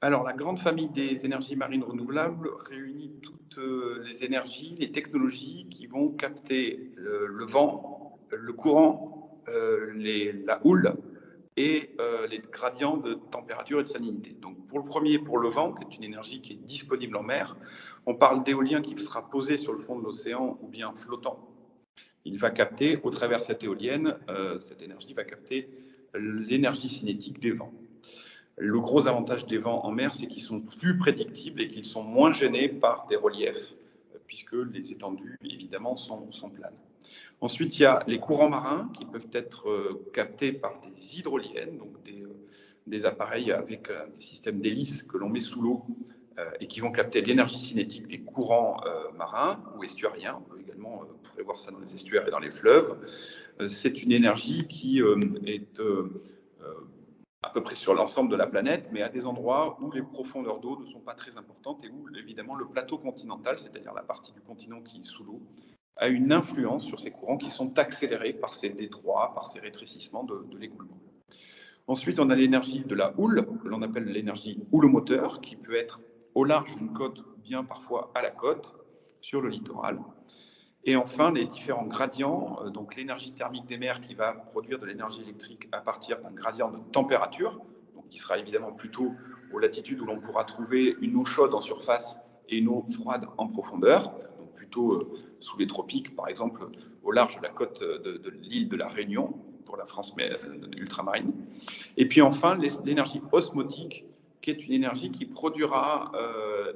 Alors, la grande famille des énergies marines renouvelables réunit toutes les énergies, les technologies qui vont capter le vent, le courant, la houle et les gradients de température et de salinité. Donc, pour le premier, pour le vent, qui est une énergie qui est disponible en mer, on parle d'éolien qui sera posé sur le fond de l'océan ou bien flottant. Il va capter, au travers de cette éolienne, cette énergie va capter l'énergie cinétique des vents. Le gros avantage des vents en mer, c'est qu'ils sont plus prédictibles et qu'ils sont moins gênés par des reliefs, puisque les étendues, évidemment, sont planes. Ensuite, il y a les courants marins qui peuvent être captés par des hydroliennes, donc des appareils avec des systèmes d'hélices que l'on met sous l'eau et qui vont capter l'énergie cinétique des courants marins ou estuariens. On peut également prévoir ça dans les estuaires et dans les fleuves. C'est une énergie qui est à peu près sur l'ensemble de la planète, mais à des endroits où les profondeurs d'eau ne sont pas très importantes et où, évidemment, le plateau continental, c'est-à-dire la partie du continent qui est sous l'eau, a une influence sur ces courants qui sont accélérés par ces détroits, par ces rétrécissements de l'écoulement. Ensuite, on a l'énergie de la houle, que l'on appelle l'énergie houlomoteur, qui peut être au large d'une côte ou bien parfois à la côte, sur le littoral. Et enfin, les différents gradients, donc l'énergie thermique des mers qui va produire de l'énergie électrique à partir d'un gradient de température, donc qui sera évidemment plutôt aux latitudes où l'on pourra trouver une eau chaude en surface et une eau froide en profondeur, donc plutôt sous les tropiques, par exemple au large de la côte de l'île de la Réunion, pour la France ultramarine. Et puis enfin, l'énergie osmotique, qui est une énergie qui produira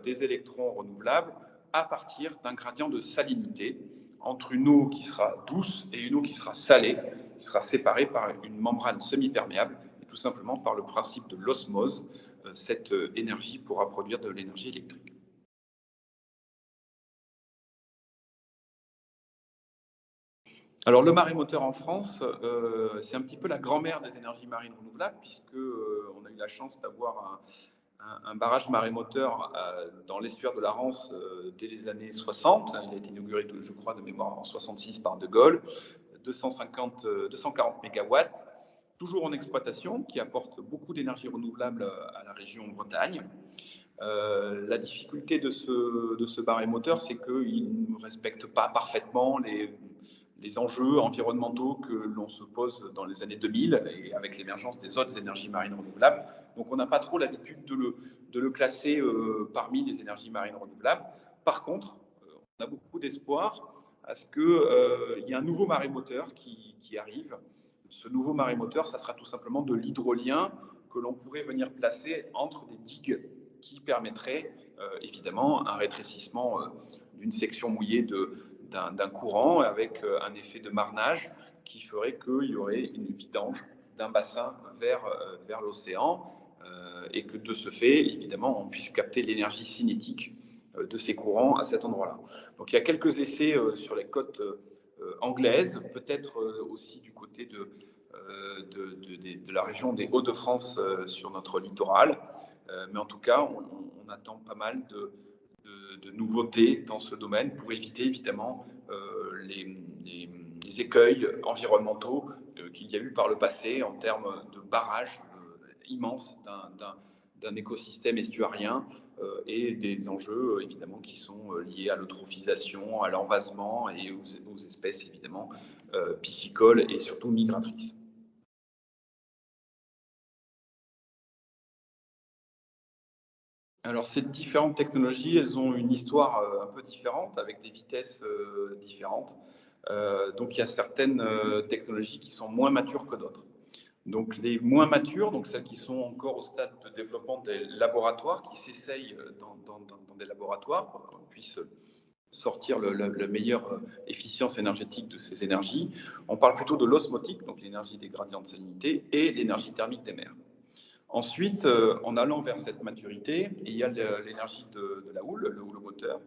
des électrons renouvelables à partir d'un gradient de salinité entre une eau qui sera douce et une eau qui sera salée, qui sera séparée par une membrane semi-perméable, et tout simplement par le principe de l'osmose, cette énergie pourra produire de l'énergie électrique. Alors, le marémoteur en France, c'est un petit peu la grand-mère des énergies marines renouvelables, puisqu'on a eu la chance d'avoir un barrage marémoteur dans l'estuaire de la Rance dès les années 60. Il a été inauguré, je crois, de mémoire en 66 par De Gaulle, 240 mégawatts, toujours en exploitation, qui apporte beaucoup d'énergie renouvelable à la région Bretagne. La difficulté de ce marémoteur, c'est qu'il ne respecte pas parfaitement les enjeux environnementaux que l'on se pose dans les années 2000 et avec l'émergence des autres énergies marines renouvelables. Donc, on n'a pas trop l'habitude de le classer parmi les énergies marines renouvelables. Par contre, on a beaucoup d'espoir à ce qu'il y ait un nouveau marémoteur qui arrive. Ce nouveau marémoteur, ça sera tout simplement de l'hydrolien que l'on pourrait venir placer entre des digues qui permettrait évidemment un rétrécissement d'une section mouillée d'un courant avec un effet de marnage qui ferait qu'il y aurait une vidange d'un bassin vers l'océan et que de ce fait, évidemment, on puisse capter l'énergie cinétique de ces courants à cet endroit-là. Donc il y a quelques essais sur les côtes anglaises, peut-être aussi du côté de la région des Hauts-de-France sur notre littoral. Mais en tout cas, on attend pas mal de nouveautés dans ce domaine pour éviter évidemment les écueils environnementaux qu'il y a eu par le passé en termes de barrages immenses d'un écosystème estuarien et des enjeux évidemment qui sont liés à l'eutrophisation, à l'envasement et aux espèces évidemment piscicoles et surtout migratrices. Alors, ces différentes technologies, elles ont une histoire un peu différente, avec des vitesses différentes. Donc, il y a certaines technologies qui sont moins matures que d'autres. Donc, les moins matures, donc celles qui sont encore au stade de développement des laboratoires, qui s'essayent dans des laboratoires pour qu'on puisse sortir la meilleure efficience énergétique de ces énergies. On parle plutôt de l'osmotique, donc l'énergie des gradients de salinité, et l'énergie thermique des mers. Ensuite, en allant vers cette maturité, il y a l'énergie de la houle, le houlomoteur,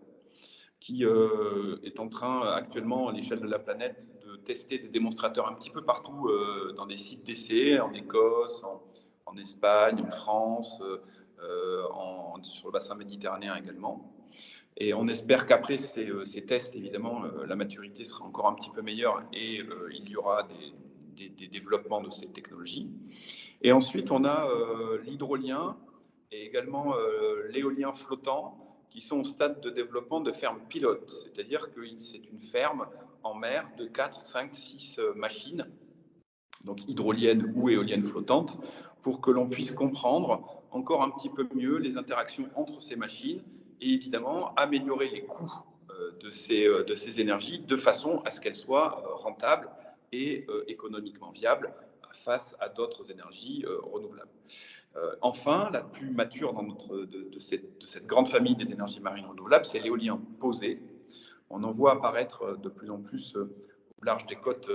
qui est en train actuellement à l'échelle de la planète de tester des démonstrateurs un petit peu partout dans des sites d'essai, en Écosse, en Espagne, en France, sur le bassin méditerranéen également. Et on espère qu'après ces tests, évidemment, la maturité sera encore un petit peu meilleure et il y aura des développements de ces technologies. Et ensuite, on a l'hydrolien et également l'éolien flottant, qui sont au stade de développement de fermes pilotes, c'est-à-dire que c'est une ferme en mer de 4, 5, 6 machines, donc hydroliennes ou éoliennes flottantes, pour que l'on puisse comprendre encore un petit peu mieux les interactions entre ces machines et évidemment améliorer les coûts de ces énergies de façon à ce qu'elles soient rentables et économiquement viables face à d'autres énergies renouvelables. Enfin, la plus mature de cette grande famille des énergies marines renouvelables, c'est l'éolien posé. On en voit apparaître de plus en plus au large des côtes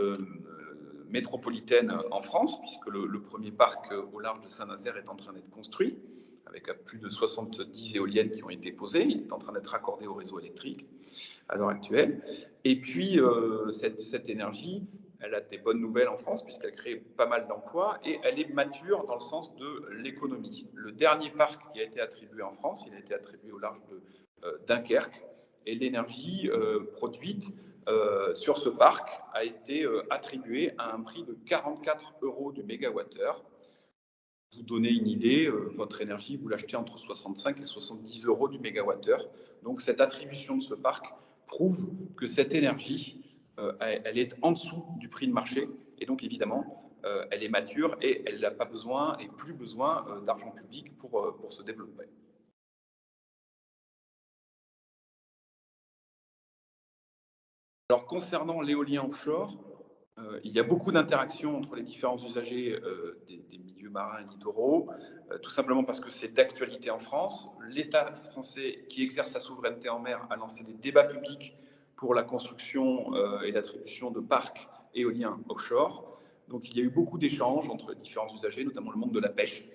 métropolitaines en France, puisque le premier parc au large de Saint-Nazaire est en train d'être construit, avec plus de 70 éoliennes qui ont été posées. Il est en train d'être raccordé au réseau électrique à l'heure actuelle. Et puis, cette énergie, elle a des bonnes nouvelles en France, puisqu'elle crée pas mal d'emplois, et elle est mature dans le sens de l'économie. Le dernier parc qui a été attribué en France, il a été attribué au large de Dunkerque, et l'énergie produite sur ce parc a été attribuée à un prix de 44 € du mégawattheure. Pour vous donner une idée, votre énergie, vous l'achetez entre 65 et 70 € du mégawattheure. Donc cette attribution de ce parc prouve que cette énergie, elle est en dessous du prix de marché, et donc évidemment, elle est mature et elle n'a pas besoin et plus besoin d'argent public pour se développer. Alors, concernant l'éolien offshore, il y a beaucoup d'interactions entre les différents usagers des milieux marins et littoraux, tout simplement parce que c'est d'actualité en France. L'État français, qui exerce sa souveraineté en mer, a lancé des débats publics pour la construction et l'attribution de parcs éoliens offshore. Donc, il y a eu beaucoup d'échanges entre les différents usagers, notamment le monde de la pêche,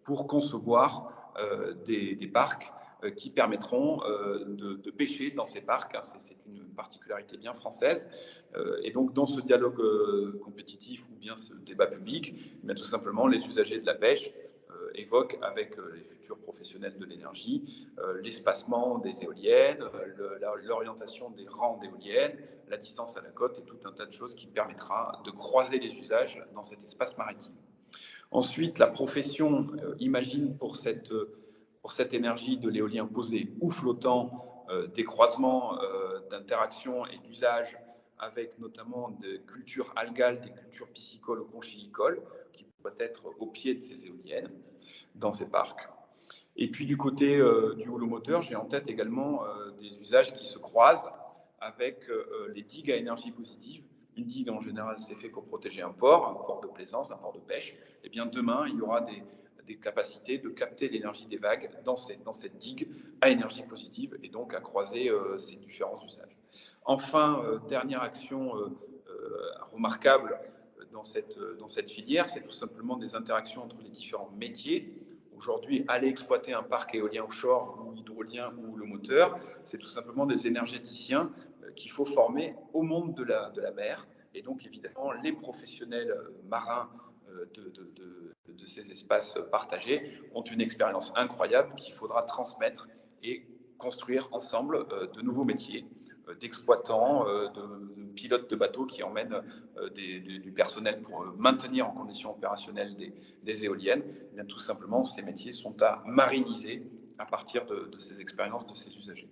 pour concevoir des parcs qui permettront de pêcher dans ces parcs. C'est une particularité bien française. Et donc, dans ce dialogue compétitif ou bien ce débat public, bien, tout simplement, les usagers de la pêche évoquent avec les futurs professionnels de l'énergie l'espacement des éoliennes, l'orientation des rangs d'éoliennes, la distance à la côte et tout un tas de choses qui permettra de croiser les usages dans cet espace maritime. Ensuite, la profession imagine pour cette énergie de l'éolien posé ou flottant des croisements d'interaction et d'usage avec notamment des cultures algales, des cultures piscicoles ou conchilicoles qui pourraient être au pied de ces éoliennes dans ces parcs. Et puis du côté du holomoteur, j'ai en tête également des usages qui se croisent avec les digues à énergie positive. Une digue, en général, c'est fait pour protéger un port de plaisance, un port de pêche. Et bien demain, il y aura des capacités de capter l'énergie des vagues dans cette digue à énergie positive et donc à croiser ces différents usages. Enfin, dernière action remarquable dans cette filière, c'est tout simplement des interactions entre les différents métiers. Aujourd'hui, aller exploiter un parc éolien offshore ou hydrolien ou le moteur, c'est tout simplement des énergéticiens qu'il faut former au monde de la mer. Et donc, évidemment, les professionnels marins de ces espaces partagés ont une expérience incroyable qu'il faudra transmettre et construire ensemble de nouveaux métiers d'exploitants, de pilotes de bateaux qui emmènent du personnel pour maintenir en condition opérationnelle des éoliennes. Eh bien, tout simplement, ces métiers sont à mariniser à partir de ces expériences de ces usagers.